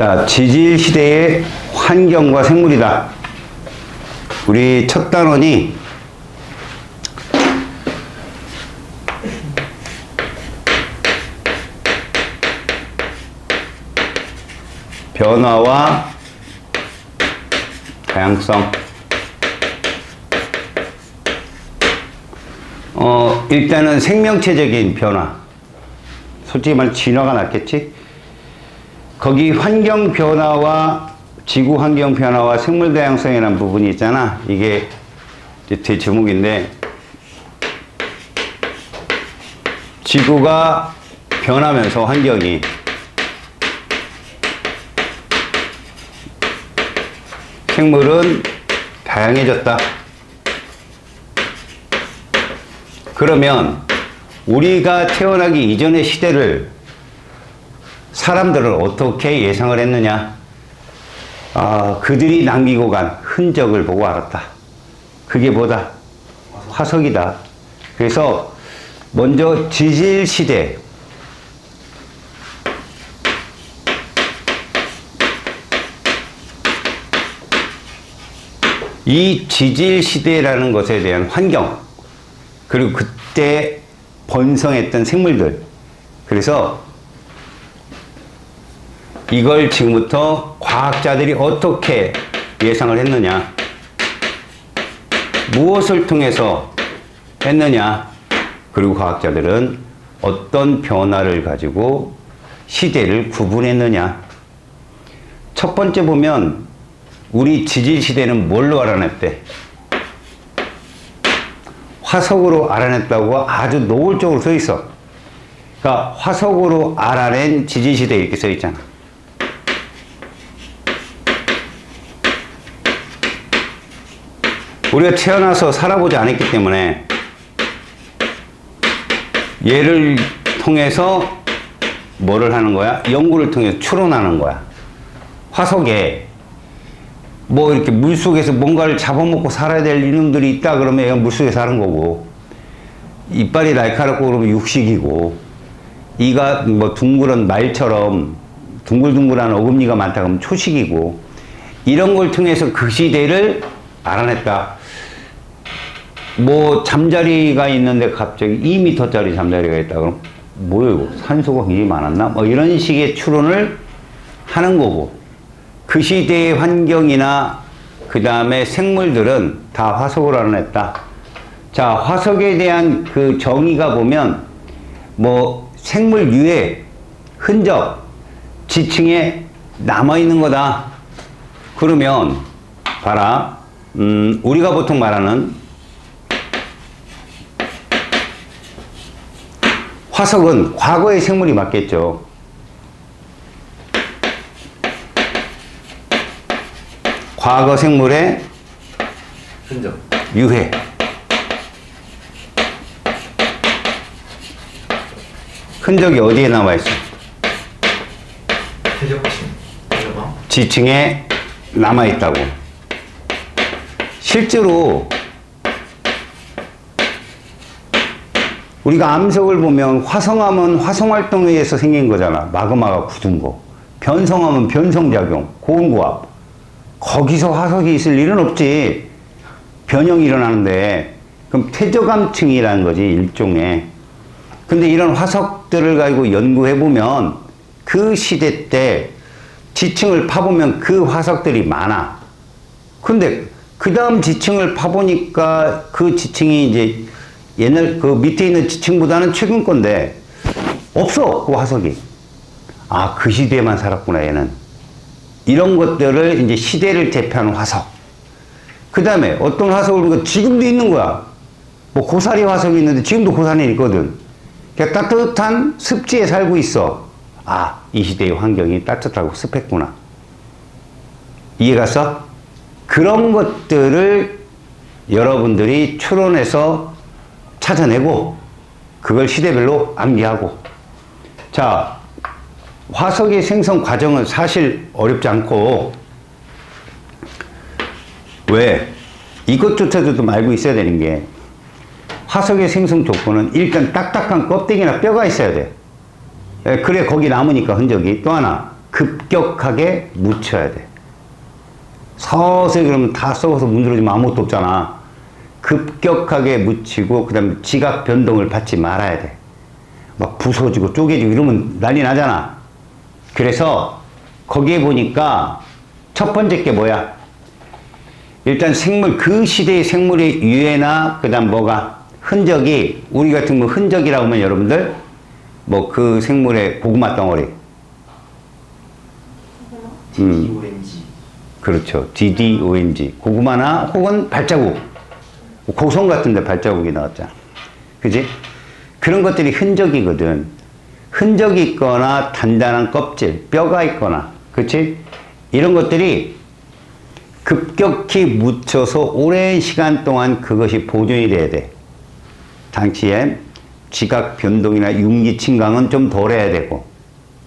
자, 지질 시대의 환경과 생물이다. 우리 첫 단원이 변화와 다양성. 일단은 생명체적인 변화. 솔직히 말해 진화가 낫겠지? 거기 환경 변화와 지구 환경 변화와 생물 다양성이라는 부분이 있잖아. 이게 제 제목인데, 지구가 변하면서 환경이 생물은 다양해졌다. 그러면 우리가 태어나기 이전의 시대를 사람들은 어떻게 예상을 했느냐? 그들이 남기고 간 흔적을 보고 알았다. 그게 뭐다? 화석이다. 그래서 먼저 지질 시대. 이 지질 시대라는 것에 대한 환경, 그리고 그때 번성했던 생물들. 그래서 이걸 지금부터 과학자들이 어떻게 예상을 했느냐, 무엇을 통해서 했느냐, 그리고 과학자들은 어떤 변화를 가지고 시대를 구분했느냐. 첫 번째 보면 우리 지질 시대는 뭘로 알아냈대? 화석으로 알아냈다고 아주 노골적으로 써 있어. 그러니까 화석으로 알아낸 지질 시대 이렇게 써 있잖아. 우리가 태어나서 살아보지 않았기 때문에 얘를 통해서 뭐를 하는 거야? 연구를 통해서 추론하는 거야. 화석에 뭐 이렇게 물속에서 뭔가를 잡아먹고 살아야 될 이놈들이 있다 그러면 얘가 물속에 사는 거고, 이빨이 날카롭고 그러면 육식이고, 이가 뭐 둥그런 말처럼 둥글둥글한 어금니가 많다 그러면 초식이고, 이런 걸 통해서 그 시대를 알아냈다. 뭐 잠자리가 있는데 갑자기 2m짜리 잠자리가 있다 그러면 뭐야 이거 산소가 굉장히 많았나? 뭐 이런 식의 추론을 하는 거고, 그 시대의 환경이나 그 다음에 생물들은 다 화석으로 알아냈다. 자, 화석에 대한 그 정의가 보면 뭐 생물 유해, 흔적, 지층에 남아있는 거다. 그러면 봐라, 우리가 보통 말하는 화석은 과거의 생물이 맞겠죠. 과거 생물의 흔적, 유해. 흔적이 어디에 남아있어? 퇴적층, 퇴적암, 지층에 남아있다고. 실제로 우리가 암석을 보면 화성암은 화성활동에 의해서 생긴 거잖아. 마그마가 굳은 거. 변성암은 변성작용, 고온고압. 거기서 화석이 있을 일은 없지. 변형이 일어나는데. 그럼 퇴적암층이라는 거지, 일종의. 근데 이런 화석들을 가지고 연구해보면 그 시대 때 지층을 파보면 그 화석들이 많아. 근데 그 다음 지층을 파보니까 그 지층이 이제 옛날 그 밑에 있는 지층보다는 최근 건데 없어, 그 화석이. 아, 그 시대에만 살았구나, 얘는. 이런 것들을 이제 시대를 대표하는 화석. 그 다음에 어떤 화석을 우리가 지금도 있는 거야. 뭐 고사리 화석이 있는데 지금도 고사리에 있거든. 그러니까 따뜻한 습지에 살고 있어. 아, 이 시대의 환경이 따뜻하고 습했구나. 이해갔어? 그런 것들을 여러분들이 추론해서 찾아내고 그걸 시대별로 암기하고. 자, 화석의 생성 과정은 사실 어렵지 않고, 왜? 이것조차도 좀 알고 있어야 되는 게, 화석의 생성 조건은 일단 딱딱한 껍데기나 뼈가 있어야 돼. 그래 거기 남으니까 흔적이. 또 하나, 급격하게 묻혀야 돼. 서서히 그러면 다 썩어서 문드러지면 아무것도 없잖아. 급격하게 묻히고 그 다음에 지각 변동을 받지 말아야 돼. 막 부서지고 쪼개지고 이러면 난리 나잖아. 그래서 거기에 보니까 첫 번째 게 뭐야? 일단 생물, 그 시대의 생물의 유해나 그 다음 뭐가 흔적이, 우리 같은 거 흔적이라고 하면 여러분들 뭐 그 생물의 고구마 덩어리, DOMG. 그렇죠. DDOMG. 고구마나 혹은 발자국. 고성 같은데 발자국이 나왔잖아. 그지? 그런 것들이 흔적이거든. 흔적이 있거나 단단한 껍질, 뼈가 있거나, 그치? 이런 것들이 급격히 묻혀서 오랜 시간 동안 그것이 보존이 돼야 돼. 당시에 지각 변동이나 융기 침강은 좀 덜해야 되고,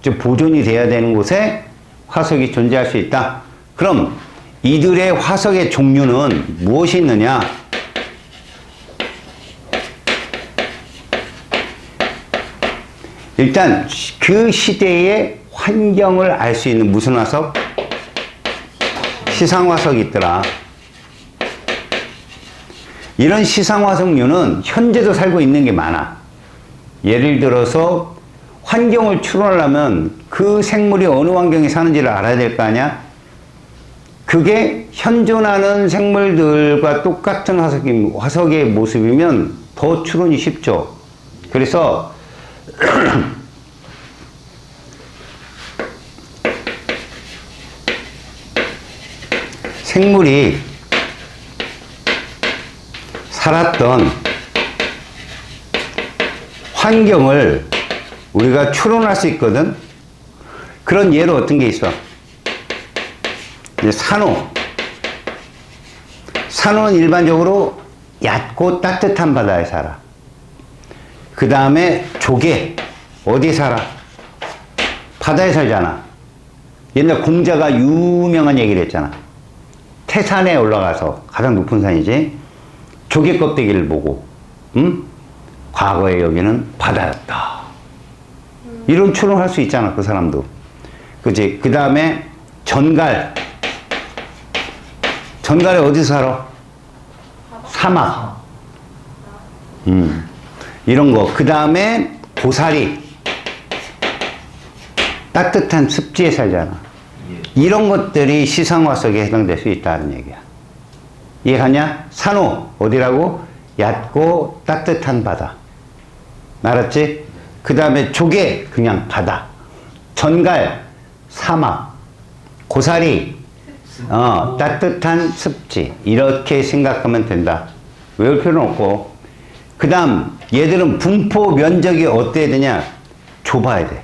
좀 보존이 돼야 되는 곳에 화석이 존재할 수 있다. 그럼 이들의 화석의 종류는 무엇이 있느냐? 일단 그 시대의 환경을 알 수 있는 무슨 화석? 시상화석이 있더라. 이런 시상화석류는 현재도 살고 있는 게 많아. 예를 들어서 환경을 추론하려면 그 생물이 어느 환경에 사는지를 알아야 될 거 아니야? 그게 현존하는 생물들과 똑같은 화석의 모습이면 더 추론이 쉽죠. 그래서 생물이 살았던 환경을 우리가 추론할 수 있거든. 그런 예로 어떤 게 있어? 이제 산호. 산호는 일반적으로 얕고 따뜻한 바다에 살아. 그 다음에 조개. 어디에 살아? 바다에 살잖아. 옛날 공자가 유명한 얘기를 했잖아. 태산에 올라가서, 가장 높은 산이지, 조개 껍데기를 보고, 과거에 여기는 바다였다. 이런 추론할 수 있잖아, 그 사람도. 그치? 그 다음에 전갈. 전갈에 어디서 살아? 사막. 이런 거. 그 다음에 고사리. 따뜻한 습지에 살잖아. 이런 것들이 시상화석에 해당될 수 있다는 얘기야. 이해가냐? 산호. 어디라고? 얕고 따뜻한 바다. 알았지? 그 다음에 조개. 그냥 바다. 전갈. 사막. 고사리. 따뜻한 습지. 이렇게 생각하면 된다. 외울 필요는 없고. 그 다음 얘들은 분포 면적이 어때야 되냐? 좁아야 돼.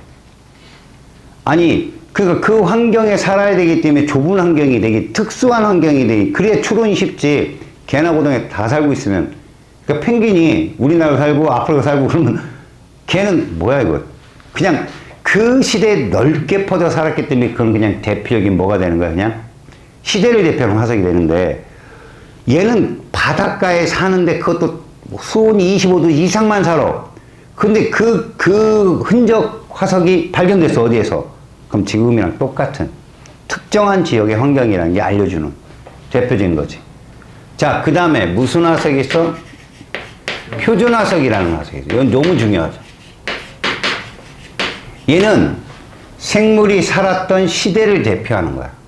아니 그러니까 그 환경에 살아야 되기 때문에 좁은 환경이 되기, 특수한 환경이 되기, 그래야 추론이 쉽지. 개나 고등에 다 살고 있으면. 그러니까 펭귄이 우리나라 살고 아프리카 살고 그러면 걔는 뭐야 이거. 그냥 그 시대에 넓게 퍼져 살았기 때문에 그건 그냥 대표적인 뭐가 되는 거야. 그냥 시대를 대표하는 화석이 되는데, 얘는 바닷가에 사는데 그것도 수온이 25도 이상만 살아. 근데 그 흔적 화석이 발견됐어. 어디에서? 그럼 지금이랑 똑같은 특정한 지역의 환경이라는 게 알려주는 대표적인 거지. 자, 그 다음에 무슨 화석이 있어? 표준 화석이라는 화석이 있어. 이건 너무 중요하죠. 얘는 생물이 살았던 시대를 대표하는 거야.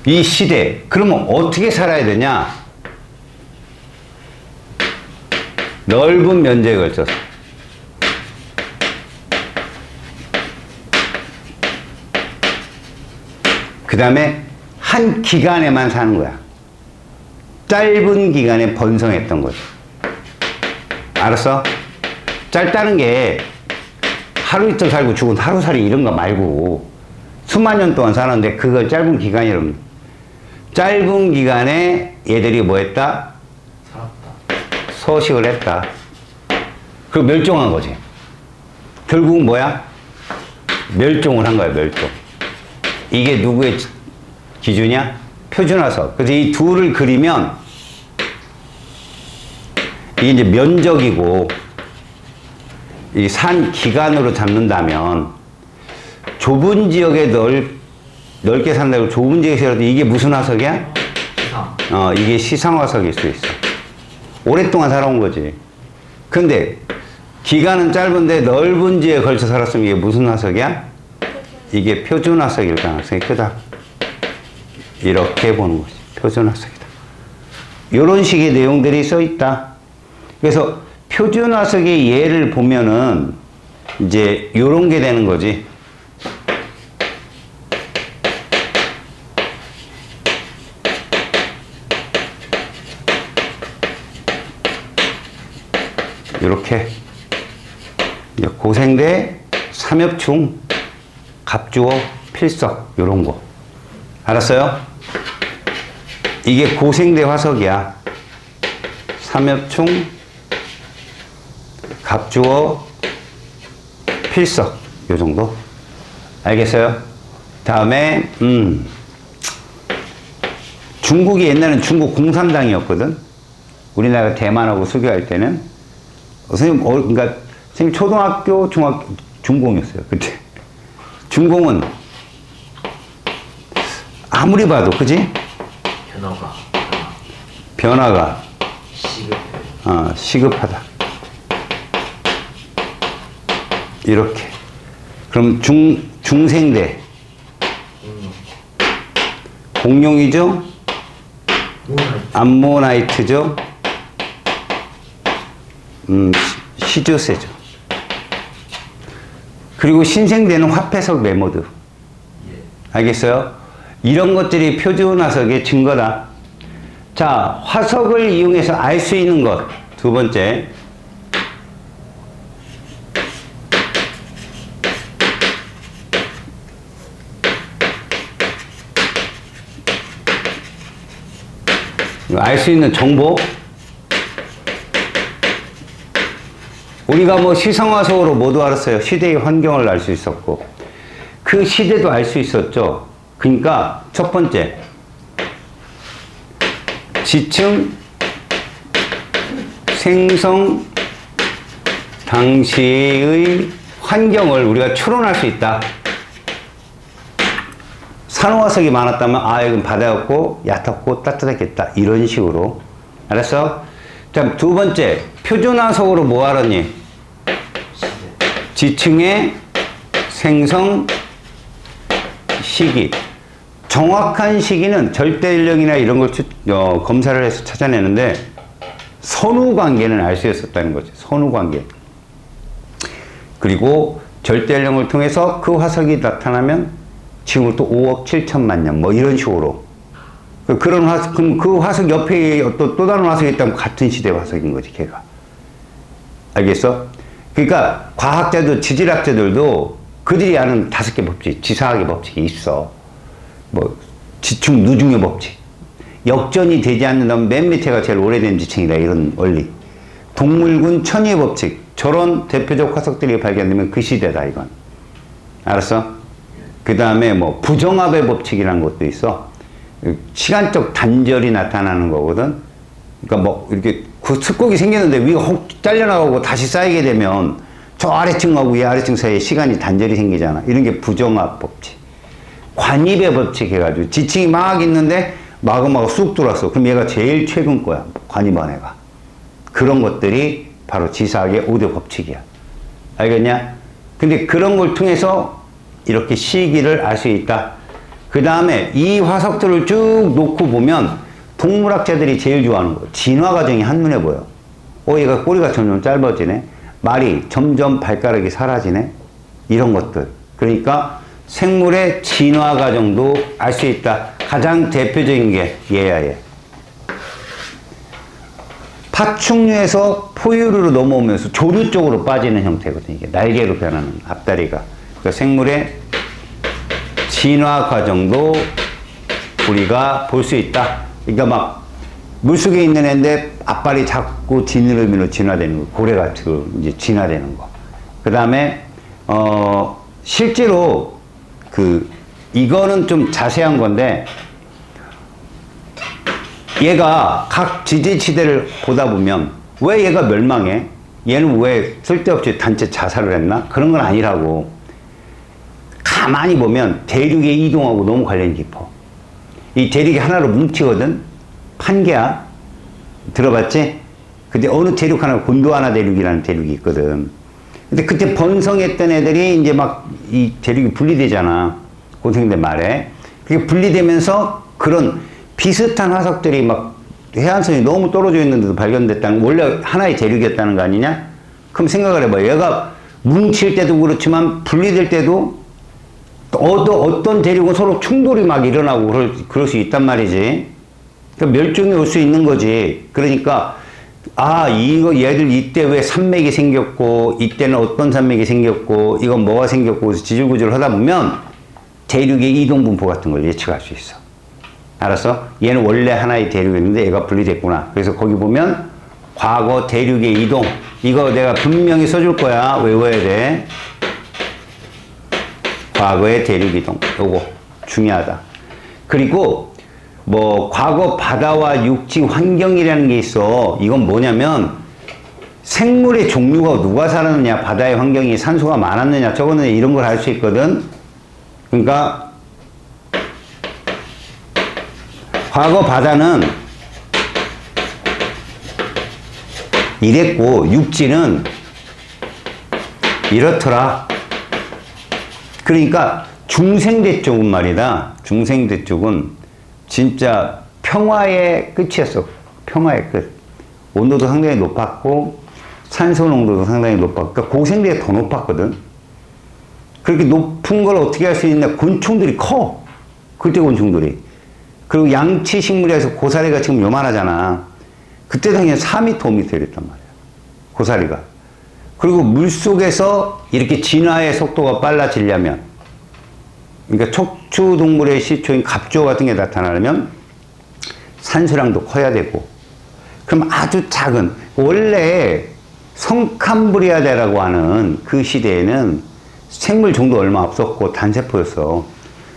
이 시대, 그러면 어떻게 살아야 되냐? 넓은 면적에 걸쳐서. 그 다음에 한 기간에만 사는 거야. 짧은 기간에 번성했던 거지. 알았어? 짧다는 게 하루 이틀 살고 죽은 하루살이 이런 거 말고 수만 년 동안 사는데 그걸 짧은 기간이라면, 짧은 기간에 얘들이 뭐 했다? 살았다. 서식을 했다. 그리고 멸종한 거지. 결국은 뭐야? 멸종을 한 거야, 멸종. 이게 누구의 기준이야? 표준화석. 그래서 이 둘을 그리면 이게 이제 면적이고 이 산 기간으로 잡는다면 좁은 지역에 넓게 산다고 좁은 지역에서라도 이게 무슨 화석이야? 시상. 이게 시상화석일 수 있어. 오랫동안 살아온 거지. 근데 기간은 짧은데 넓은 지역에 걸쳐 살았으면 이게 무슨 화석이야? 이게 표준화석일 가능성이 크다. 이렇게 보는 거지. 표준화석이다. 이런 식의 내용들이 써 있다. 그래서 표준화석의 예를 보면은 이제 이런 게 되는 거지. 이렇게 고생대, 삼엽충, 갑주어, 필석 이런 거 알았어요? 이게 고생대 화석이야. 삼엽충, 갑주어, 필석 요 정도 알겠어요? 다음에 중국이 옛날엔 중국 공산당이었거든. 우리나라가 대만하고 수교할 때는 선생님, 그러니까 선생님 초등학교, 중학교, 중공이었어요 그때. 중공은 아무리 봐도 그지? 변화가 시급하다. 이렇게. 그럼 중생대 공룡이죠? 암모나이트죠? 시조세죠. 그리고 신생대는 화폐석 메모드. 알겠어요? 이런 것들이 표준화석의 증거다. 자, 화석을 이용해서 알 수 있는 것. 두 번째. 알 수 있는 정보. 우리가 뭐 시상화석으로 모두 알았어요. 시대의 환경을 알 수 있었고 그 시대도 알 수 있었죠. 그러니까 첫 번째 지층 생성 당시의 환경을 우리가 추론할 수 있다. 산호화석이 많았다면 이건 바다였고 얕았고 따뜻했겠다. 이런 식으로. 알았어? 자, 두 번째 표준화석으로 뭐 하라니? 지층의 생성 시기. 정확한 시기는 절대연령이나 이런 걸 검사를 해서 찾아내는데 선후관계는 알 수 있었다는 거지. 선후관계. 그리고 절대연령을 통해서 그 화석이 나타나면 지금부터 5억 7천만 년 뭐 이런 식으로. 그런 화석, 그럼 그 화석 옆에 또 다른 화석이 있다면 같은 시대 화석인 거지, 걔가. 알겠어? 그러니까 과학자들, 지질학자들도 그들이 아는 5개 법칙, 지사학의 법칙이 있어. 뭐 지층 누중의 법칙. 역전이 되지 않는다면 맨 밑에가 제일 오래된 지층이다. 이런 원리. 동물군 천의 법칙. 저런 대표적 화석들이 발견되면 그 시대다, 이건. 알았어? 그 다음에 뭐 부정합의 법칙이라는 것도 있어. 시간적 단절이 나타나는 거거든. 그러니까 뭐 이렇게 습곡이 생겼는데 위가 혹 잘려나가고 다시 쌓이게 되면 저 아래층하고 이 아래층 사이에 시간이 단절이 생기잖아. 이런 게 부정합 법칙. 관입의 법칙 해가지고 지층이 막 있는데 마그마가 쑥 들어왔어. 그럼 얘가 제일 최근 거야. 관입한 애가. 그런 것들이 바로 지사학의 5대 법칙이야. 알겠냐? 근데 그런 걸 통해서 이렇게 시기를 알 수 있다. 그 다음에 이 화석들을 쭉 놓고 보면 동물학자들이 제일 좋아하는 거. 진화 과정이 한눈에 보여. 얘가 꼬리가 점점 짧아지네. 말이 점점 발가락이 사라지네. 이런 것들. 그러니까 생물의 진화 과정도 알 수 있다. 가장 대표적인 게 얘야, 얘. 파충류에서 포유류로 넘어오면서 조류 쪽으로 빠지는 형태거든요. 이게 날개로 변하는 앞다리가. 그러니까 생물의 진화 과정도 우리가 볼 수 있다. 그러니까 막 물속에 있는 애인데 앞발이 작고 지느러미로 진화되는 거. 고래같이 이제 진화되는 거. 그 다음에 실제로 이거는 좀 자세한 건데 얘가 각 지지치대를 보다 보면 왜 얘가 멸망해? 얘는 왜 쓸데없이 단체 자살을 했나? 그런 건 아니라고. 가만히 보면 대륙의 이동하고 너무 관련이 깊어. 이 대륙이 하나로 뭉치거든? 판게야. 들어봤지? 근데 어느 대륙 하나, 곤도와나 대륙이라는 대륙이 있거든. 근데 그때 번성했던 애들이 이제 막 이 대륙이 분리되잖아. 고생대 말에. 그게 분리되면서 그런 비슷한 화석들이 막 해안선이 너무 떨어져 있는데도 발견됐다는, 원래 하나의 대륙이었다는 거 아니냐? 그럼 생각을 해봐. 얘가 뭉칠 때도 그렇지만 분리될 때도 어떤 대륙은 서로 충돌이 막 일어나고 그럴 수 있단 말이지. 그러니까 멸종이 올 수 있는 거지. 그러니까 이거 얘들 이때 왜 산맥이 생겼고 이때는 어떤 산맥이 생겼고 이건 뭐가 생겼고 지질구질을 하다 보면 대륙의 이동 분포 같은 걸 예측할 수 있어. 알았어? 얘는 원래 하나의 대륙이었는데 얘가 분리됐구나. 그래서 거기 보면 과거 대륙의 이동, 이거 내가 분명히 써줄 거야. 외워야 돼. 과거의 대륙 이동. 요거 중요하다. 그리고 뭐 과거 바다와 육지 환경이라는 게 있어. 이건 뭐냐면 생물의 종류가 누가 살았느냐, 바다의 환경이 산소가 많았느냐, 적었느냐, 이런 걸 알 수 있거든. 그러니까 과거 바다는 이랬고 육지는 이렇더라. 그러니까 중생대 쪽은 말이다. 중생대 쪽은 진짜 평화의 끝이었어. 평화의 끝. 온도도 상당히 높았고 산소 농도도 상당히 높았고, 그러니까 고생대가 더 높았거든. 그렇게 높은 걸 어떻게 할 수 있냐? 곤충들이 커. 그때 곤충들이. 그리고 양치 식물에서 고사리가 지금 요만하잖아. 그때 당연히 4m, 5m 이랬단 말이야. 고사리가. 그리고 물 속에서 이렇게 진화의 속도가 빨라지려면, 그러니까 척추 동물의 시초인 갑조 같은 게 나타나려면 산소량도 커야 되고, 그럼 아주 작은, 원래 성캄브리아대라고 하는 그 시대에는 생물 종도 얼마 없었고 단세포였어.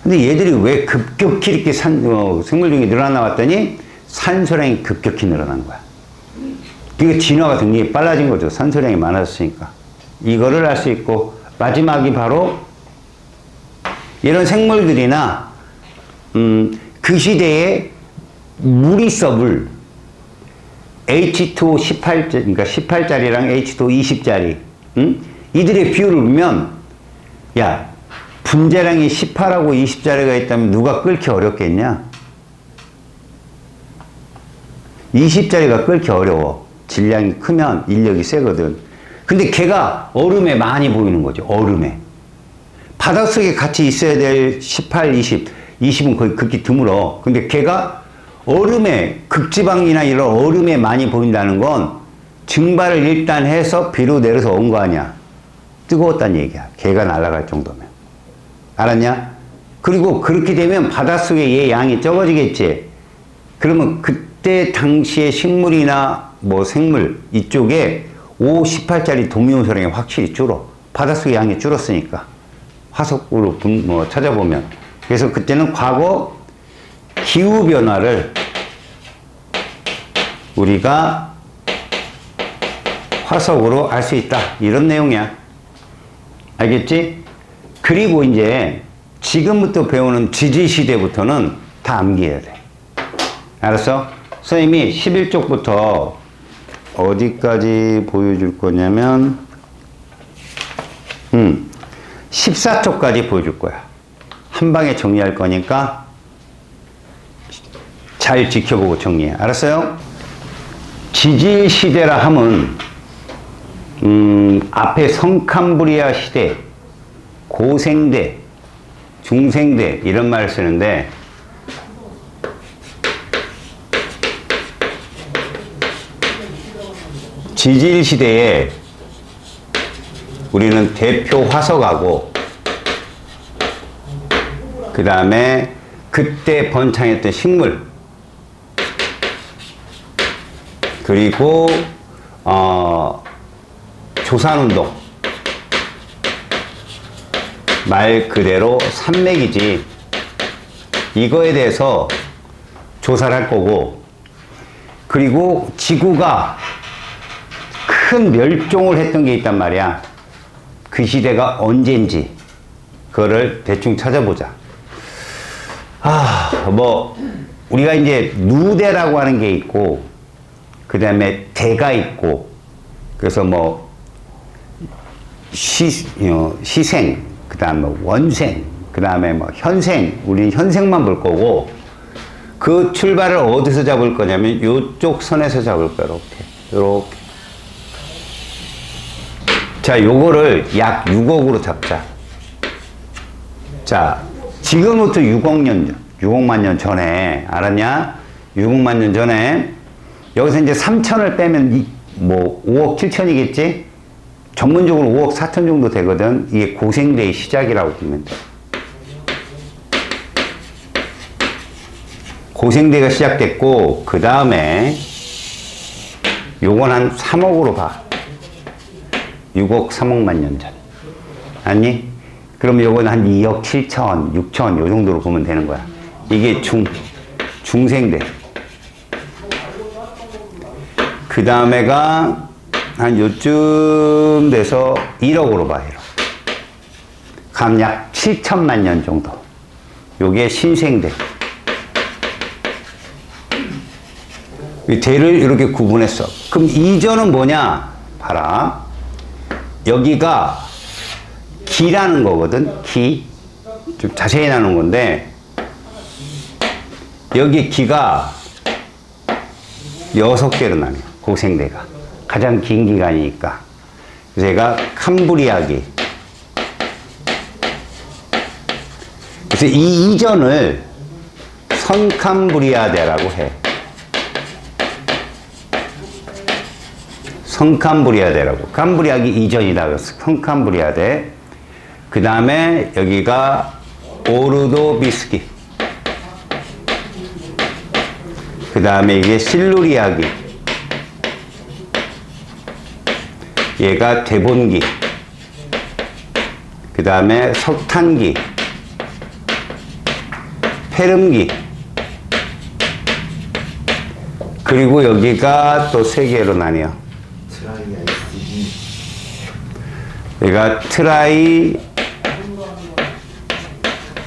근데 얘들이 왜 급격히 이렇게 생물종이 늘어나왔더니 산소량이 급격히 늘어난 거야. 그게 진화가 굉장히 빨라진 거죠. 산소량이 많았으니까. 이거를 알 수 있고, 마지막이 바로 이런 생물들이나 그 시대에 물이 있어. 물. H2O 18, 그러니까 18짜리랑 H2O 20짜리. 이들의 비율을 보면, 야, 분자량이 18하고 20짜리가 있다면 누가 끓기 어렵겠냐? 20짜리가 끓기 어려워. 질량이 크면 인력이 세거든. 근데 걔가 얼음에 많이 보이는 거죠. 얼음에. 바닷속에 같이 있어야 될 18, 20. 20은 거의 극히 드물어. 근데 걔가 얼음에, 극지방이나 이런 얼음에 많이 보인다는 건 증발을 일단 해서 비로 내려서 온 거 아니야. 뜨거웠다는 얘기야. 걔가 날아갈 정도면. 알았냐? 그리고 그렇게 되면 바닷속에 얘 양이 적어지겠지. 그러면 그때 당시에 식물이나 뭐 생물 이쪽에 5, 18짜리 동위원소량이 확실히 줄어. 바닷속의 양이 줄었으니까. 화석으로 찾아보면. 그래서 그때는 과거 기후변화를 우리가 화석으로 알 수 있다. 이런 내용이야. 알겠지? 그리고 이제 지금부터 배우는 지지시대부터는 다 암기해야 돼. 알았어? 선생님이 11쪽부터 어디까지 보여줄 거냐면 14쪽까지 보여줄 거야. 한 방에 정리할 거니까 잘 지켜보고 정리해. 알았어요? 지질시대라 함은 앞에 성캄브리아 시대, 고생대, 중생대 이런 말을 쓰는데, 지질시대에 우리는 대표 화석하고 그 다음에 그때 번창했던 식물, 그리고 조산운동, 말 그대로 산맥이지. 이거에 대해서 조사를 할 거고, 그리고 지구가 큰 멸종을 했던 게 있단 말이야. 그 시대가 언젠지 그거를 대충 찾아보자. 뭐 우리가 이제 누대라고 하는 게 있고 그 다음에 대가 있고 그래서 뭐 시생 그 다음에 원생 그 다음에 뭐 현생 우리는 현생만 볼 거고 그 출발을 어디서 잡을 거냐면 요쪽 선에서 잡을 거야. 이렇게 자 요거를 약 6억으로 잡자. 자 지금부터 6억만 년 전에 알았냐? 6억만 년 전에 여기서 이제 3천을 빼면 뭐 5억 7천이겠지? 전문적으로 5억 4천 정도 되거든. 이게 고생대의 시작이라고 보면 돼. 고생대가 시작됐고 그 다음에 요건 한 3억으로 봐. 6억 3억만 년 전. 아니? 그럼 요건 한 2억 7천, 6천 요 정도로 보면 되는 거야. 이게 중생대. 그 다음에가 한 요쯤 돼서 1억으로 봐. 1억. 감 약 7천만 년 정도. 요게 신생대. 이 대를 이렇게 구분했어. 그럼 이전은 뭐냐? 봐라. 여기가 기라는 거거든. 기. 좀 자세히 나눈 건데 여기 기가 6개로 나뉘어. 고생대가. 가장 긴 기간이니까. 그래서 얘가 캄브리아기. 그래서 이 이전을 선캄브리아대라고 해. 선캄브리아대라고. 캄브리아기 이전이다. 그래서 선캄브리아대. 그 다음에 여기가 오르도비스키. 그 다음에 이게 실루리아기. 얘가 데본기. 그 다음에 석탄기. 페름기. 그리고 여기가 또 3개로 나뉘어. 얘가 트라이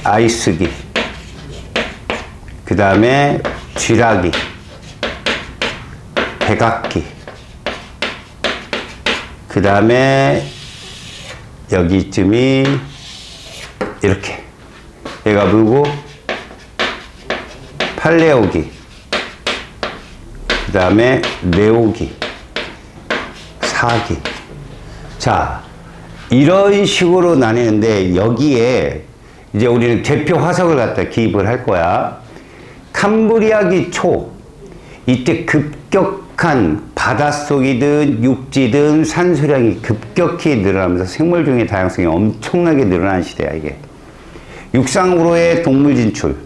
아이스기. 그 다음에 쥐라기. 백악기. 그 다음에 여기쯤이 이렇게. 얘가 뭐고? 팔레오기. 그 다음에 네오기. 사기. 자, 이런 식으로 나뉘는데 여기에 이제 우리는 대표 화석을 갖다 기입을 할 거야. 캄브리아기 초. 이때 급격한 바닷속이든 육지든 산소량이 급격히 늘어나면서 생물 중의 다양성이 엄청나게 늘어난 시대야, 이게. 육상으로의 동물 진출.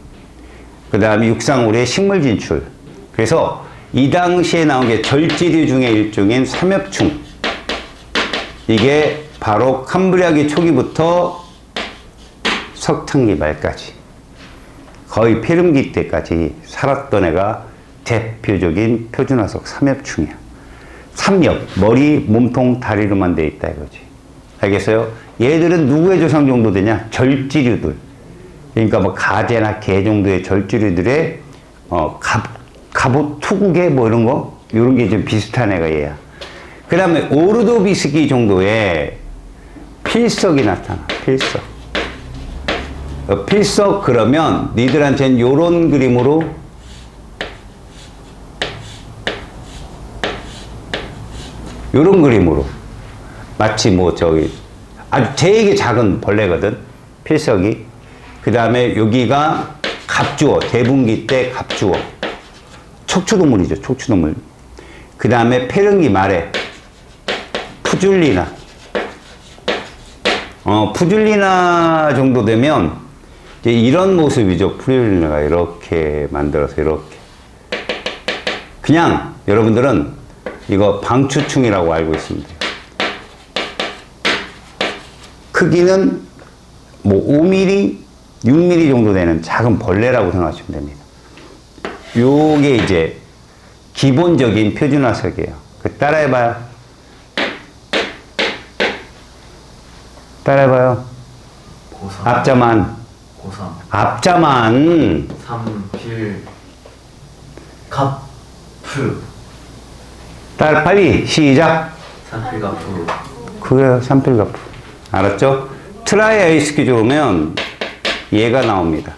그 다음에 육상으로의 식물 진출. 그래서 이 당시에 나온 게 절지류 중의 일종인 삼엽충. 이게 바로 캄브리아기 초기부터 석탄기 말까지 거의 페름기 때까지 살았던 애가 대표적인 표준화석 삼엽충이야. 삼엽, 머리, 몸통, 다리로만 돼 있다 이거지. 알겠어요? 얘들은 누구의 조상 정도 되냐? 절지류들. 그러니까 뭐 가재나 개 정도의 절지류들의 갑옷 투국의 뭐 이런 거? 이런 게 좀 비슷한 애가 얘야. 그 다음에 오르도비스키 정도의 필석이 나타나. 필석. 필석 그러면 니들한테는 요런 그림으로 요런 그림으로 마치 뭐 저기 아주 되게 작은 벌레거든. 필석이. 그 다음에 여기가 갑주어. 대분기 때 갑주어. 척추동물이죠. 척추동물. 그 다음에 페른기 말에 푸줄리나. 푸줄리나 정도 되면 이제 이런 모습이죠. 푸줄리나가 이렇게 만들어서 이렇게. 그냥 여러분들은 이거 방추충이라고 알고 있습니다. 크기는 뭐 5mm, 6mm 정도 되는 작은 벌레라고 생각하시면 됩니다. 요게 이제 기본적인 표준화석이에요. 따라해봐요. 따라해봐요. 고3 앞자만. 고3 앞자만. 삼필 갑프 따라 빨리 시작. 삼필갑프 그래요. 삼필가프. 알았죠? 트라이아이스키 들어오면 얘가 나옵니다.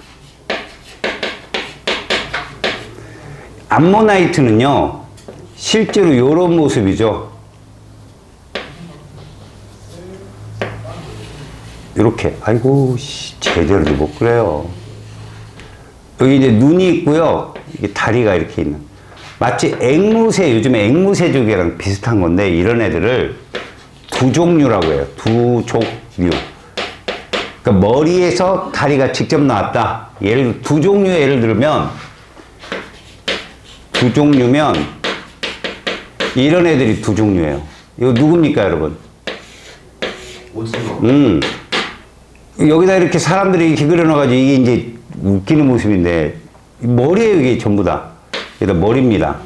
암모나이트는요, 실제로 이런 모습이죠. 이렇게. 아이고, 제대로도 못 그래요. 여기 이제 눈이 있고요. 이게 다리가 이렇게 있는. 마치 앵무새, 요즘에 앵무새조개랑 비슷한 건데, 이런 애들을 두 종류라고 해요. 두 종류. 그러니까 머리에서 다리가 직접 나왔다. 두 종류의 예를 들면, 두 종류면, 이런 애들이 두 종류예요. 이거 누굽니까, 여러분? 오징어 여기다 이렇게 사람들이 이렇게 그려놔가지고 이게 이제 웃기는 모습인데, 머리에 이게 전부 다. 여기다 머리입니다.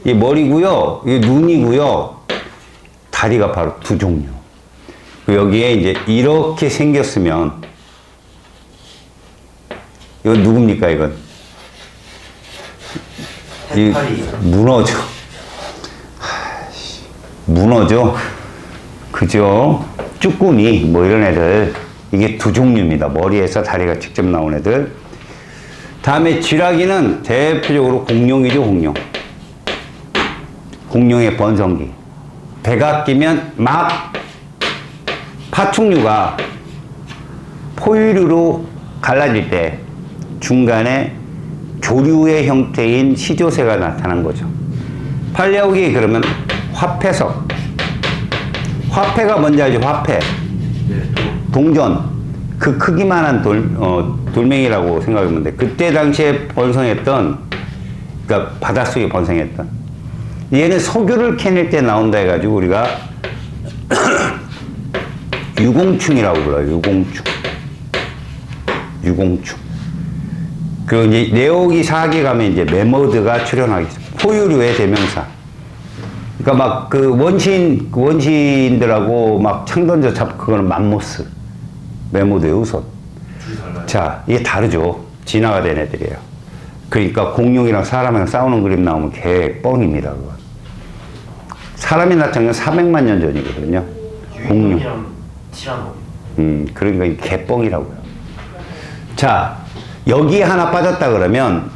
이게 머리고요, 이게 눈이고요, 다리가 바로 두 종류. 여기에 이제 이렇게 생겼으면, 이건 누굽니까, 이건? 해파리 문어죠. 문어죠. 그죠? 쭈꾸미, 뭐 이런 애들. 이게 두 종류입니다. 머리에서 다리가 직접 나온 애들. 다음에 쥐라기는 대표적으로 공룡이죠, 공룡. 공룡의 번성기. 배가 끼면 막 파충류가 포유류로 갈라질 때 중간에 조류의 형태인 시조새가 나타난 거죠. 팔려오기 그러면 화폐석. 화폐가 뭔지 알죠? 화폐. 동전. 그 크기만한 돌멩이라고 생각하면 돼. 그때 당시에 번성했던, 그러니까 바닷속에 번성했던. 얘는 석유를 캐낼 때 나온다 해가지고 우리가 유공충이라고 불러요. 유공충. 유공충. 그리고 이제 내오기 4기 가면 이제 메머드가 출연하겠죠. 포유류의 대명사. 그러니까 막 그 원시인들하고 막 창 던져 잡고 그거는 맘모스. 메모드의 우선. 자, 이게 다르죠. 진화가 된 애들이에요. 그러니까 공룡이랑 사람이랑 싸우는 그림 나오면 개 뻥입니다. 그건. 사람이 나타난 건 400만 년 전이거든요. 공룡. 유인이랑 티라노 그러니까 이게 개뻥이라고요. 자, 여기에 하나 빠졌다 그러면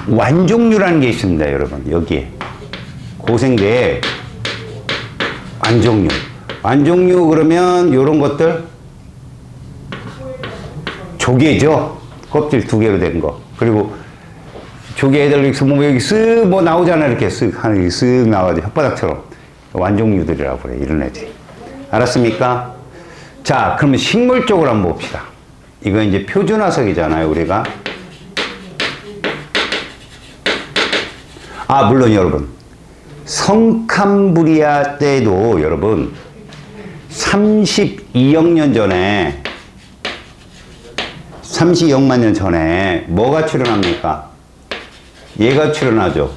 완종류라는 게 있습니다, 여러분. 여기에. 고생대에 완종류. 완종류 그러면 요런 것들 조개죠. 껍질 두 개로 된 거. 그리고 조개 애들 이렇게 뭐 여기 쓱 뭐 나오잖아. 이렇게 쓱 하는 게 쓱 나와가지고 혓바닥처럼. 완종류들이라고 그래. 이런 애들이. 알았습니까? 자, 그러면 식물 쪽으로 한번 봅시다. 이거 이제 표준화석이잖아요, 우리가. 아, 물론 여러분. 성캄브리아 때도 여러분 32억 년 전에 32억만 년 전에 뭐가 출현합니까? 얘가 출현하죠.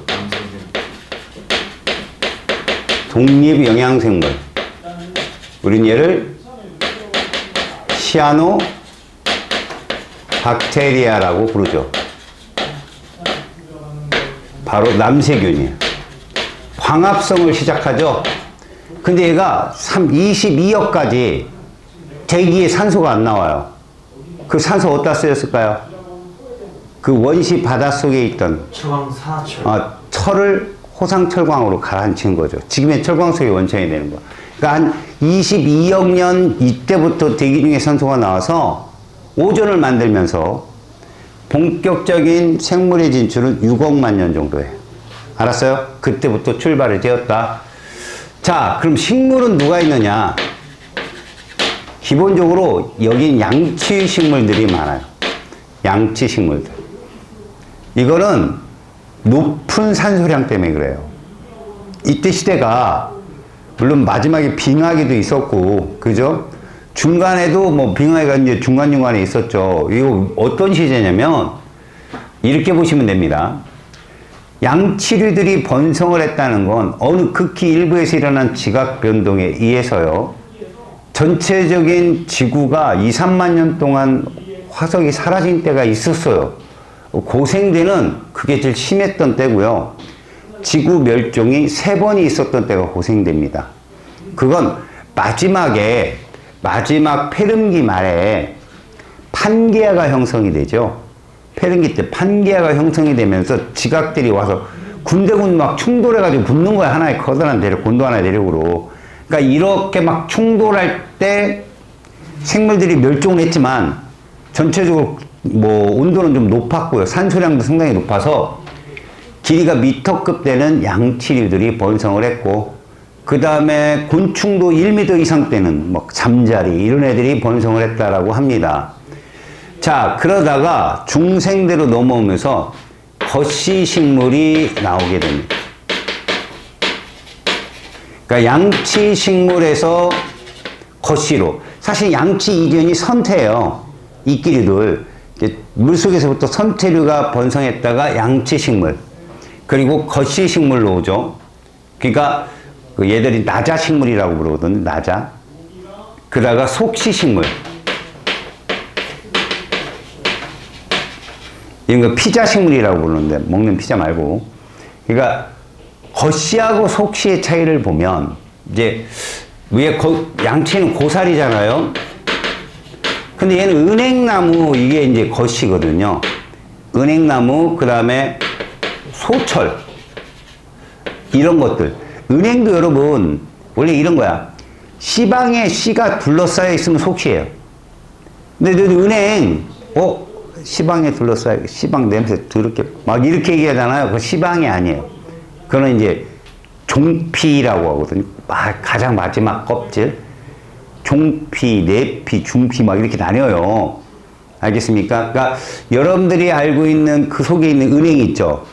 독립영양생물. 우린 얘를 시아노 박테리아라고 부르죠. 바로 남세균이에요. 광합성을 시작하죠. 근데 얘가 22억까지 대기에 산소가 안 나와요. 그 산소 어디다 쓰였을까요? 그 원시 바닷속에 있던 철광사철 철을 호상철광으로 가라앉힌 거죠. 지금의 철광 속의 원천이 되는 거. 그러니까 한 22억 년 이때부터 대기 중에 산소가 나와서 오존을 만들면서 본격적인 생물의 진출은 6억만 년 정도예요. 알았어요? 그때부터 출발이 되었다. 자, 그럼 식물은 누가 있느냐? 기본적으로 여긴 양치 식물들이 많아요. 양치 식물들. 이거는 높은 산소량 때문에 그래요. 이때 시대가 물론 마지막에 빙하기도 있었고, 그죠? 중간에도 뭐 빙하기가 이제 중간중간에 있었죠. 이거 어떤 시대냐면 이렇게 보시면 됩니다. 양치류들이 번성을 했다는 건 어느 극히 일부에서 일어난 지각 변동에 의해서요. 전체적인 지구가 2, 3만 년 동안 화석이 사라진 때가 있었어요. 고생대는 그게 제일 심했던 때고요. 지구 멸종이 3번이 있었던 때가 고생대입니다. 그건 마지막 페름기 말에 판게아가 형성이 되죠. 페름기 때 판게아가 형성이 되면서 지각들이 와서 군데군데 막 충돌해가지고 붙는 거야. 하나의 커다란 대륙, 곤도 하나의 대륙으로. 그러니까 이렇게 막 충돌할 때 생물들이 멸종을 했지만 전체적으로 뭐 온도는 좀 높았고요. 산소량도 상당히 높아서 길이가 미터급 되는 양치류들이 번성을 했고, 그 다음에 곤충도 1m 이상 되는 뭐 잠자리 이런 애들이 번성을 했다라고 합니다. 자, 그러다가 중생대로 넘어오면서 거시식물이 나오게 됩니다. 그러니까 양치식물에서 거시로, 사실 양치 이견이 선태예요. 이끼류들 물속에서부터 선태류가 번성했다가 양치식물, 그리고 거시식물로 오죠. 그러니까 얘들이 나자식물이라고 부르거든요. 나자. 그러다가 속시식물, 이런 거 피자식물이라고 부르는데, 먹는 피자 말고. 그러니까 거시하고 속시의 차이를 보면, 이제 위에 양치는 고사리잖아요. 근데 얘는 은행나무, 이게 이제 거시거든요. 은행나무, 그 다음에 소철, 이런 것들. 은행도 여러분 원래 이런 거야. 씨방에 씨가 둘러싸여 있으면 속시예요. 근데 은행 씨방에 둘러싸여, 씨방 냄새 더럽게 막 이렇게 얘기하잖아요. 그거 씨방이 아니에요. 그거는 이제 종피라고 하거든요. 가장 마지막 껍질. 종피, 내피, 중피 막 이렇게 나뉘어요. 알겠습니까? 그러니까 여러분들이 알고 있는 그 속에 있는 은행이 있죠.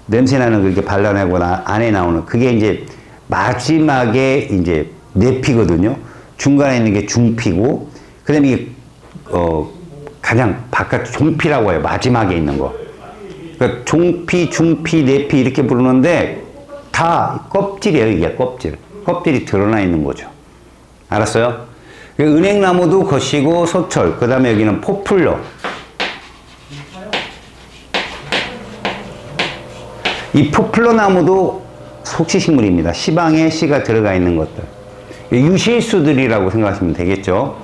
냄새나는 그렇게 발라내고 안에 나오는 그게 이제 마지막에 이제 내피거든요. 중간에 있는 게 중피고, 그 다음에 이게 가장 바깥 종피라고 해요. 마지막에 있는 거. 그러니까 종피, 중피, 내피 이렇게 부르는데 다 껍질이에요. 이게 껍질. 껍질이 드러나 있는 거죠. 알았어요? 은행나무도 거시고 소철, 그 다음에 여기는 포플러. 이 포플러 나무도 속시식물입니다. 씨방에 씨가 들어가 있는 것들. 유실수들이라고 생각하시면 되겠죠.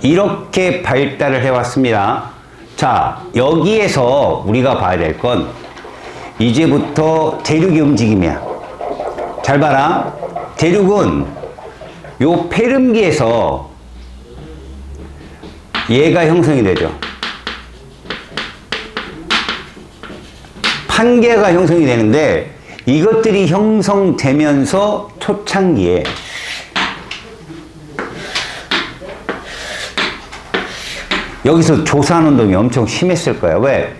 이렇게 발달을 해왔습니다. 자, 여기에서 우리가 봐야 될 건 이제부터 대륙의 움직임이야. 잘 봐라. 대륙은 요 페름기에서 얘가 형성이 되죠. 판게가 형성이 되는데, 이것들이 형성되면서 초창기에 여기서 조산운동이 엄청 심했을 거야. 왜?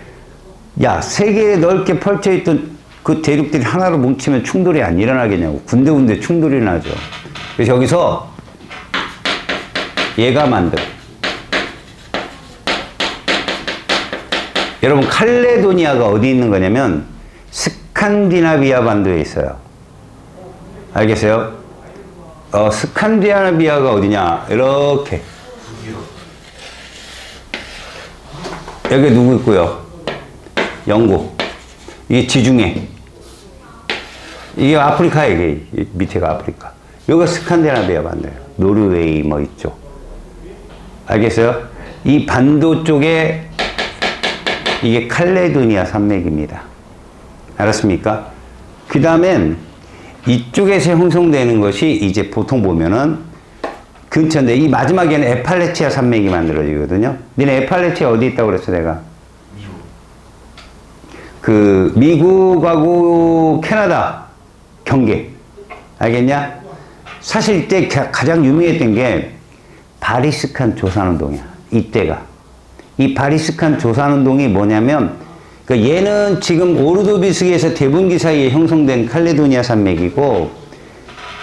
야, 세계에 넓게 펼쳐있던 그 대륙들이 하나로 뭉치면 충돌이 안 일어나겠냐고. 군데군데 충돌이 나죠. 그래서 여기서 얘가 만들어. 여러분, 칼레도니아가 어디 있는 거냐면 스칸디나비아 반도에 있어요. 알겠어요? 스칸디나비아가 어디냐? 이렇게. 여기 누구 있고요? 영국. 이게 지중해. 이게 아프리카에, 이게 밑에가 아프리카. 여기가 스칸디나비아 반도예요. 노르웨이 뭐 있죠. 알겠어요? 이 반도 쪽에 이게 칼레도니아 산맥입니다. 알았습니까? 그 다음엔 이쪽에서 형성되는 것이 이제 보통 보면은 근처인데, 이 마지막에는 에팔레치아 산맥이 만들어지거든요. 니네 에팔레치아 어디 있다고 그랬어, 내가? 그 미국하고 캐나다 경계. 알겠냐? 사실 이때 가장 유명했던 게 바리스칸 조산운동이야. 이때가. 이 바리스칸 조산운동이 뭐냐면, 그러니까 얘는 지금 오르도비스기에서 대분기 사이에 형성된 칼레도니아 산맥이고,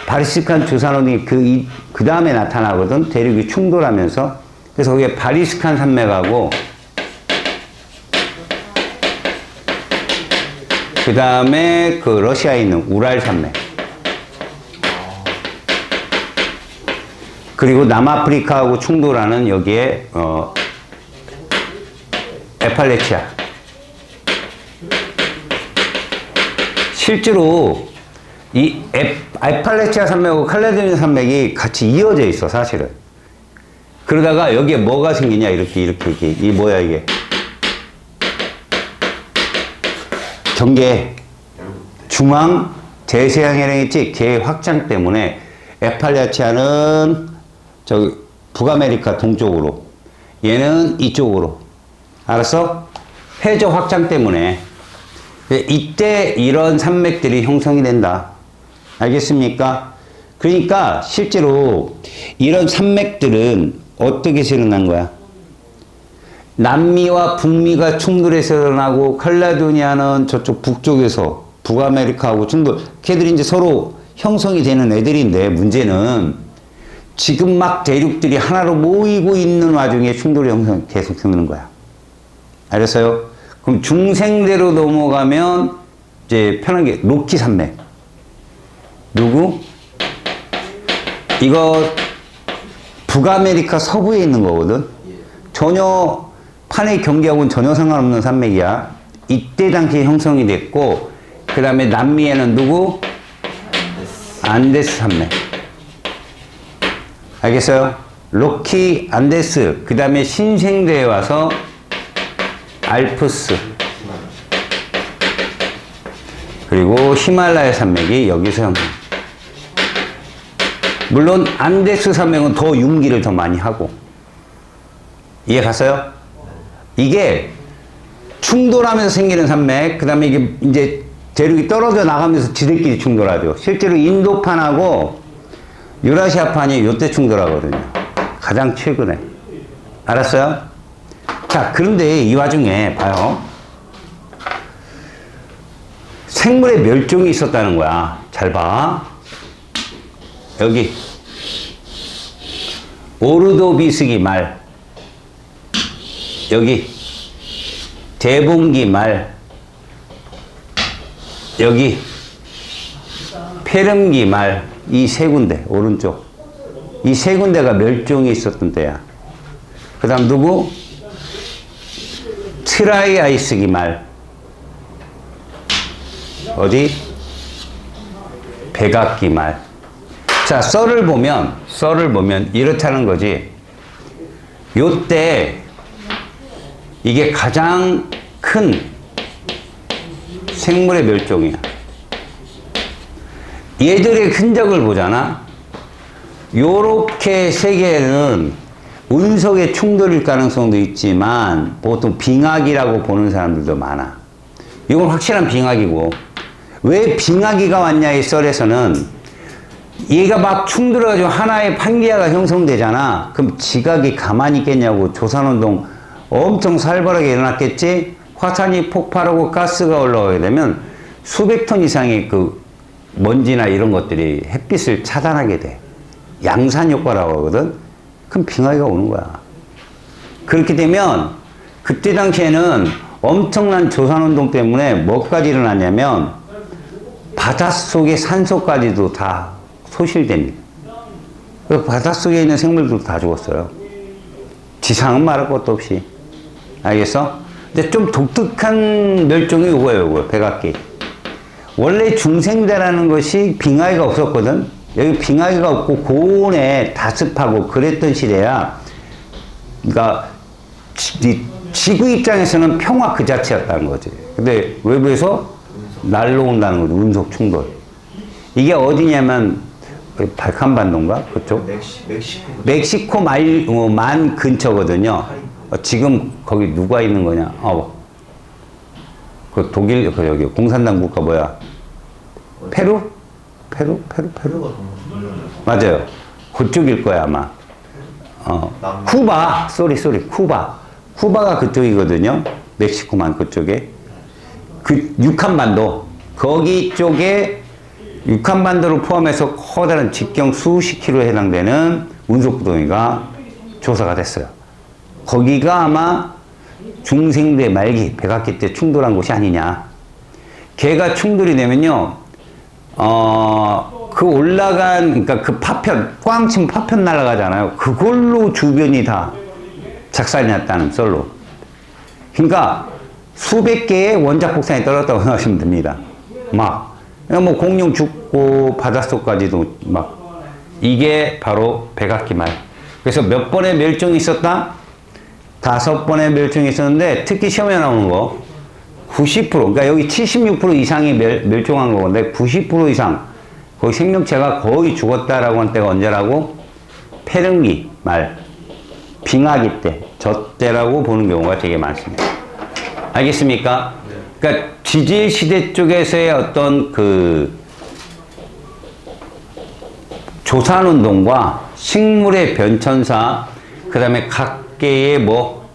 바리스칸 조산운동이 그 다음에 나타나거든. 대륙이 충돌하면서. 그래서 거기에 바리스칸 산맥하고 그 다음에 그 러시아에 있는 우랄 산맥. 그리고 남아프리카하고 충돌하는 여기에 에팔레치아. 실제로 이 에팔레치아 산맥하고 칼레도니아 산맥이 같이 이어져 있어, 사실은. 그러다가 여기에 뭐가 생기냐, 이렇게. 이 뭐야, 이게. 경계, 중앙, 대서양해령 있지? 걔 확장 때문에 에팔레치아는 저기 북아메리카 동쪽으로, 얘는 이쪽으로. 알았어? 해저 확장 때문에. 이때 이런 산맥들이 형성이 된다. 알겠습니까? 그러니까 실제로 이런 산맥들은 어떻게 일어난 거야? 남미와 북미가 충돌해서 일어나고 칼레도니아는 저쪽 북쪽에서 북아메리카하고 충돌. 걔들이 이제 서로 형성이 되는 애들인데 문제는 지금 막 대륙들이 하나로 모이고 있는 와중에 충돌이 형성 계속 생기는 거야. 알았어요? 그럼 중생대로 넘어가면 이제 편하게 로키 산맥. 누구? 이거 북아메리카 서부에 있는 거거든. 전혀 판의 경계하고는 전혀 상관없는 산맥이야. 이때 당시에 형성이 됐고, 그 다음에 남미에는 누구? 안데스 산맥. 알겠어요? 로키, 안데스, 그 다음에 신생대에 와서 알프스, 그리고 히말라야 산맥이 여기서 형성. 물론 안데스 산맥은 더 융기를 더 많이 하고. 이해 갔어요? 이게 충돌하면서 생기는 산맥, 그 다음에 이게 이제 대륙이 떨어져 나가면서 지들끼리 충돌하죠. 실제로 인도판하고 유라시아판이 요때 충돌하거든요. 가장 최근에. 알았어요? 자, 그런데 이 와중에 봐요. 생물의 멸종이 있었다는 거야. 잘 봐. 여기 오르도비스기 말, 여기 대봉기 말, 여기 페름기 말, 이 세 군데, 오른쪽. 이 세 군데가 멸종이 있었던 때야. 그 다음 누구? 트라이아이스기 말. 어디? 백악기 말. 자, 썰을 보면 이렇다는 거지. 요때 이게 가장 큰 생물의 멸종이야. 얘들의 흔적을 보잖아. 요렇게 세 개는 운석의 충돌일 가능성도 있지만 보통 빙하기라고 보는 사람들도 많아. 이건 확실한 빙하기고. 왜 빙하기가 왔냐, 이 썰에서는 얘가 막 충돌해가지고 하나의 판기아가 형성되잖아. 그럼 지각이 가만히 있겠냐고. 조선운동 엄청 살벌하게 일어났겠지. 화산이 폭발하고 가스가 올라오게 되면 수백 톤 이상의 그 먼지나 이런 것들이 햇빛을 차단하게 돼. 양산 효과라고 하거든. 그럼 빙하기가 오는 거야. 그렇게 되면 그때 당시에는 엄청난 조산운동 때문에 뭐까지 일어났냐면 바닷속의 산소까지도 다 소실됩니다. 그래서 바닷속에 있는 생물들도 다 죽었어요. 지상은 말할 것도 없이. 알겠어? 근데 좀 독특한 멸종이 이거예요. 백악기. 원래 중생대라는 것이 빙하기가 없었거든. 여기 빙하기가 없고 고온에 다습하고 그랬던 시대야. 그러니까 지구 입장에서는 평화 그 자체였다는 거지. 근데 외부에서 날라온다는 거지. 운석 충돌. 이게 어디냐면 발칸반도인가? 그쪽? 멕시코 만 근처거든요. 지금 거기 누가 있는 거냐? 그 독일, 그 여기 공산당 국가 뭐야? 페루? 페루? 맞아요. 그쪽일 거야, 아마. 쿠바. 쿠바. 쿠바가 그쪽이거든요. 멕시코만 그쪽에. 그 육한반도. 거기 쪽에 육한반도를 포함해서 커다란 직경 수십 킬로에 해당되는 운석구덩이가 조사가 됐어요. 거기가 아마 중생대 말기, 백악기 때 충돌한 곳이 아니냐. 걔가 충돌이 되면요, 그 올라간, 그러니까 그 파편, 꽝 치면 파편 날아가잖아요. 그걸로 주변이 다 작살이 났다는 썰로. 그러니까 수백 개의 원자 폭탄이 떨어졌다고 생각하시면 됩니다. 막. 그러니까 뭐 공룡 죽고 바닷속까지도 막. 이게 바로 백악기 말. 그래서 몇 번의 멸종이 있었다? 5번의 멸종이 있었는데, 특히 시험에 나오는 거, 90%, 그러니까 여기 76% 이상이 멸종한 거건데, 90% 이상, 거의 생명체가 거의 죽었다라고 한 때가 언제라고? 페른기 말, 빙하기 때, 저 때라고 보는 경우가 되게 많습니다. 알겠습니까? 그러니까 지질 시대 쪽에서의 어떤 그 조산 운동과 식물의 변천사, 그 다음에 각계의 뭐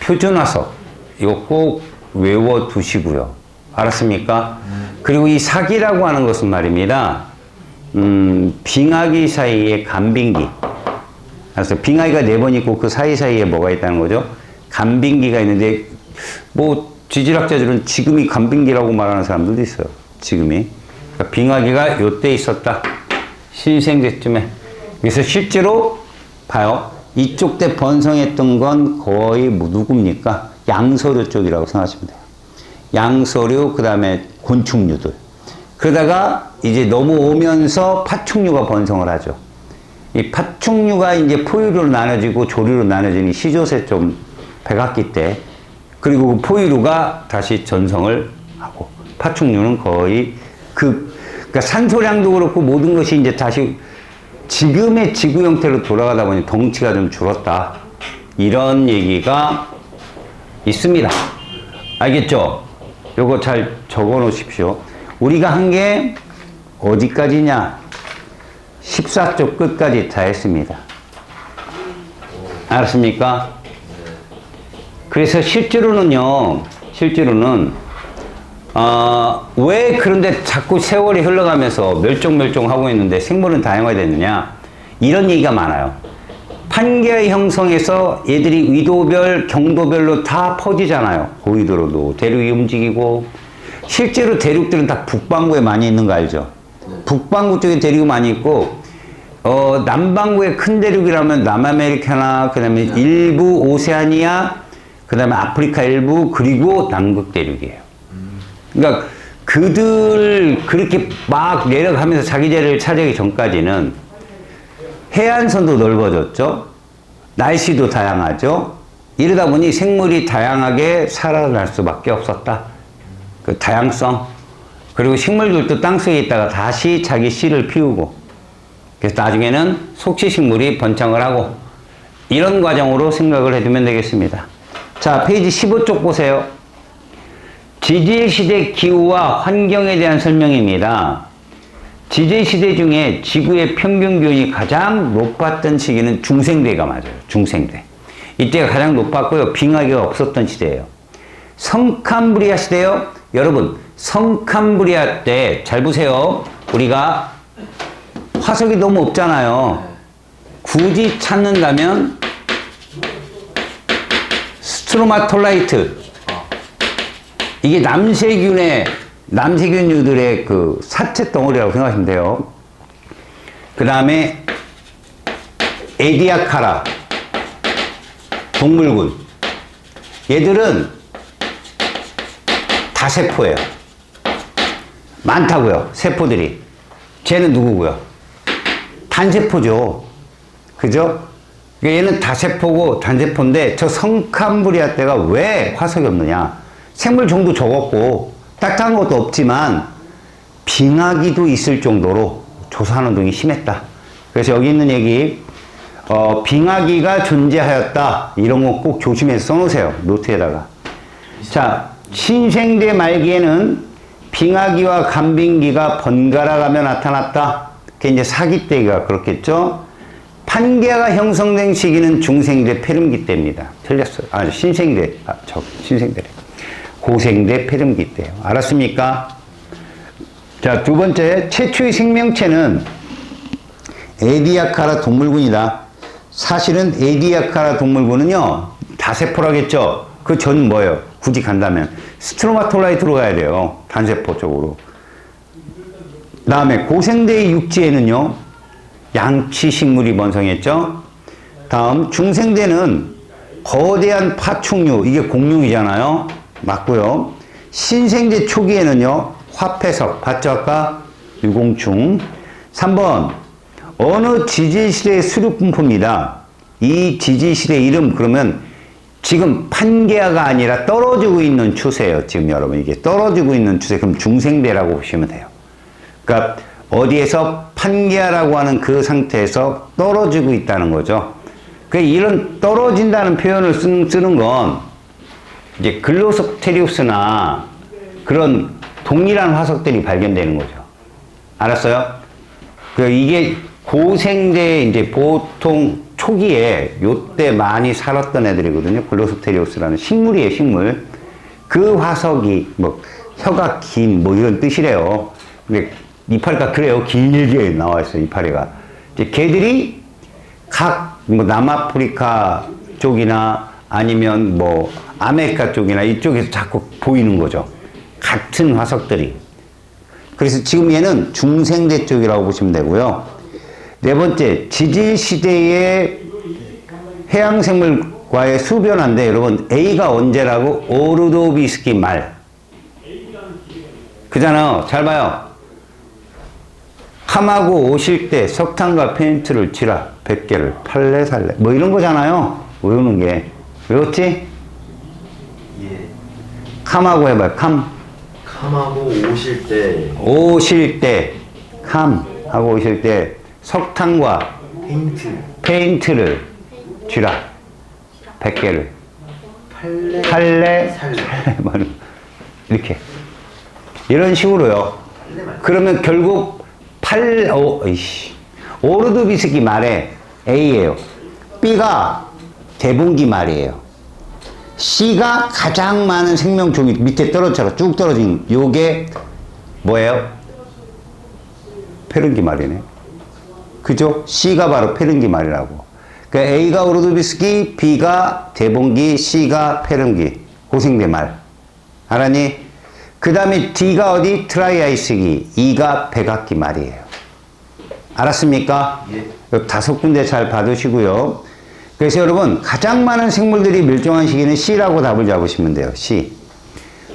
표준화석, 이거 꼭 외워 두시고요. 알았습니까? 그리고 이 사기라고 하는 것은 말입니다. 빙하기 사이에 간빙기. 그래서 빙하기가 4번 있고 그 사이사이에 뭐가 있다는 거죠? 간빙기가 있는데, 뭐 지질학자들은 지금이 간빙기라고 말하는 사람들도 있어요. 지금이. 그러니까 빙하기가 요때 있었다. 신생대쯤에. 그래서 실제로 봐요. 이쪽 때 번성했던 건 거의 뭐 누굽니까? 양서류 쪽이라고 생각하시면 돼요. 양서류, 그 다음에 곤충류들. 그러다가 이제 넘어오면서 파충류가 번성을 하죠. 이 파충류가 이제 포유류로 나눠지고 조류로 나눠지는 시조새 좀 백악기 때, 그리고 그 포유류가 다시 전성을 하고, 파충류는 거의 그러니까 산소량도 그렇고 모든 것이 이제 다시 지금의 지구 형태로 돌아가다 보니 덩치가 좀 줄었다. 이런 얘기가 있습니다. 알겠죠? 요거 잘 적어 놓으십시오. 우리가 한 게 어디까지냐? 14쪽 끝까지 다 했습니다. 알았습니까? 그래서 실제로는 왜 그런데 자꾸 세월이 흘러가면서 멸종하고 있는데 생물은 다양화됐느냐? 이런 얘기가 많아요. 판계 형성에서 얘들이 위도별, 경도별로 다 퍼지잖아요. 고위도로도 대륙이 움직이고, 실제로 대륙들은 다 북반구에 많이 있는 거 알죠? 북반구 쪽에 대륙이 많이 있고, 남반구에 큰 대륙이라면 남아메리카나, 그 다음에 일부 오세아니아, 그 다음에 아프리카 일부, 그리고 남극 대륙이에요. 그러니까 그들 그렇게 막 내려가면서 자기 자리를 차지하기 전까지는 해안선도 넓어졌죠. 날씨도 다양하죠. 이러다 보니 생물이 다양하게 살아날 수밖에 없었다. 그 다양성. 그리고 식물들도 땅속에 있다가 다시 자기 씨를 피우고, 그래서 나중에는 속시식물이 번창을 하고, 이런 과정으로 생각을 해두면 되겠습니다. 자, 페이지 15쪽 보세요. 지질시대 기후와 환경에 대한 설명입니다. 지질시대 중에 지구의 평균 기온이 가장 높았던 시기는 중생대가 맞아요. 중생대. 이때가 가장 높았고요. 빙하기가 없었던 시대예요. 성캄브리아 시대요. 여러분, 성캄브리아 때 잘 보세요. 우리가 화석이 너무 없잖아요. 굳이 찾는다면 스트로마톨라이트, 이게 남세균류들의 그 사체 덩어리라고 생각하시면 돼요. 그 다음에 에디아카라 동물군, 얘들은 다 세포예요. 많다고요, 세포들이. 쟤는 누구고요? 단세포죠. 그죠? 얘는 다세포고 단세포인데, 저 성캄브리아 때가 왜 화석이 없느냐? 생물 종도 적었고 딱딱한 것도 없지만 빙하기도 있을 정도로 조산운동이 심했다. 그래서 여기 있는 얘기, 빙하기가 존재하였다, 이런 거 꼭 조심해서 써놓으세요, 노트에다가. 자, 신생대 말기에는 빙하기와 간빙기가 번갈아가며 나타났다. 그게 이제 사기때가 그렇겠죠. 판계가 형성된 시기는 중생대 페름기 때입니다. 틀렸어요. 아니, 신생대, 신생대래. 고생대 페름기 때예요. 알았습니까? 자, 두 번째, 최초의 생명체는 에디아카라 동물군이다. 사실은 에디아카라 동물군은요, 다세포라겠죠. 그 전 뭐예요? 굳이 간다면 스트로마톨라이트로 가야 돼요. 단세포 쪽으로. 다음에 고생대의 육지에는요, 양치식물이 번성했죠. 다음 중생대는 거대한 파충류, 이게 공룡이잖아요. 맞고요. 신생대 초기에는요, 화폐석, 봤죠 아까? 유공충. 3번 어느 지질시대의 수륙분포입니다. 이 지질시대 이름 그러면 지금 판게아가 아니라 떨어지고 있는 추세예요. 지금 여러분 이게 떨어지고 있는 추세. 그럼 중생대라고 보시면 돼요. 그러니까 어디에서 판게아라고 하는 그 상태에서 떨어지고 있다는 거죠. 그러니까 이런 떨어진다는 표현을 쓰는 건 이제 글로소테리우스나 그런 동일한 화석들이 발견되는 거죠. 알았어요? 그 이게 고생대 이제 보통 초기에 요때 많이 살았던 애들이거든요. 글로소테리우스라는 식물이에요, 식물. 그 화석이 뭐 혀가 긴 뭐 이런 뜻이래요. 근데 이파리가 그래요. 길게 나와 있어요, 이파리가. 이제 걔들이 각 뭐 남아프리카 쪽이나 아니면 뭐 아메리카 쪽이나 이쪽에서 자꾸 보이는 거죠. 같은 화석들이. 그래서 지금 얘는 중생대 쪽이라고 보시면 되고요. 네 번째, 지질시대의 해양생물과의 수변화인데 여러분 A가 언제라고? 오르도비스키 말. 그잖아요. 잘 봐요. 함하고 오실 때 석탄과 페인트를 칠하 100개를 팔레살레 뭐 이런 거잖아요. 외우는 게. 외웠지? 예. 캄하고 해봐요. 캄. 캄하고 오실 때 캄하고 오실 때 석탄과 페인트를 쥐라 100개를 팔레 이렇게 이런 식으로요. 그러면 결국 오르도비스키 말에 A예요. B가 대분기 말이에요. C가 가장 많은 생명종이 밑에 떨어져서 쭉 떨어진 요게 뭐예요? 페른기 말이네. 그죠? C가 바로 페른기 말이라고. 그러니까 A가 오르도비스키, B가 대분기, C가 페른기. 고생대 말. 알았니? 그 다음에 D가 어디? 트라이아이스기. E가 백악기 말이에요. 알았습니까? 예. 5군데 잘 받으시고요. 그래서 여러분 가장 많은 생물들이 멸종한 시기는 C라고 답을 잡으시면 돼요. C.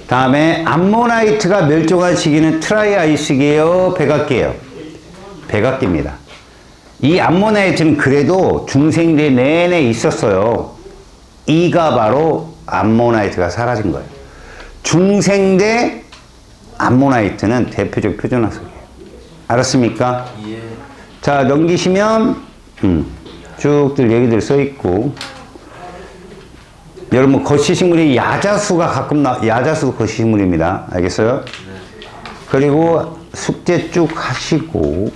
다음에 암모나이트가 멸종한 시기는 트라이아이스기예요, 백악기예요? 백악기입니다. 이 암모나이트는 그래도 중생대 내내 있었어요. E가 바로 암모나이트가 사라진 거예요. 중생대 암모나이트는 대표적 표준화석이에요. 알았습니까? 예. 자, 넘기시면 쭉들 얘기들 써 있고, 여러분 거시식물이 야자수가 가끔 야자수 거시식물입니다. 알겠어요? 그리고 숙제 쭉 하시고,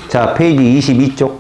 자 페이지 22쪽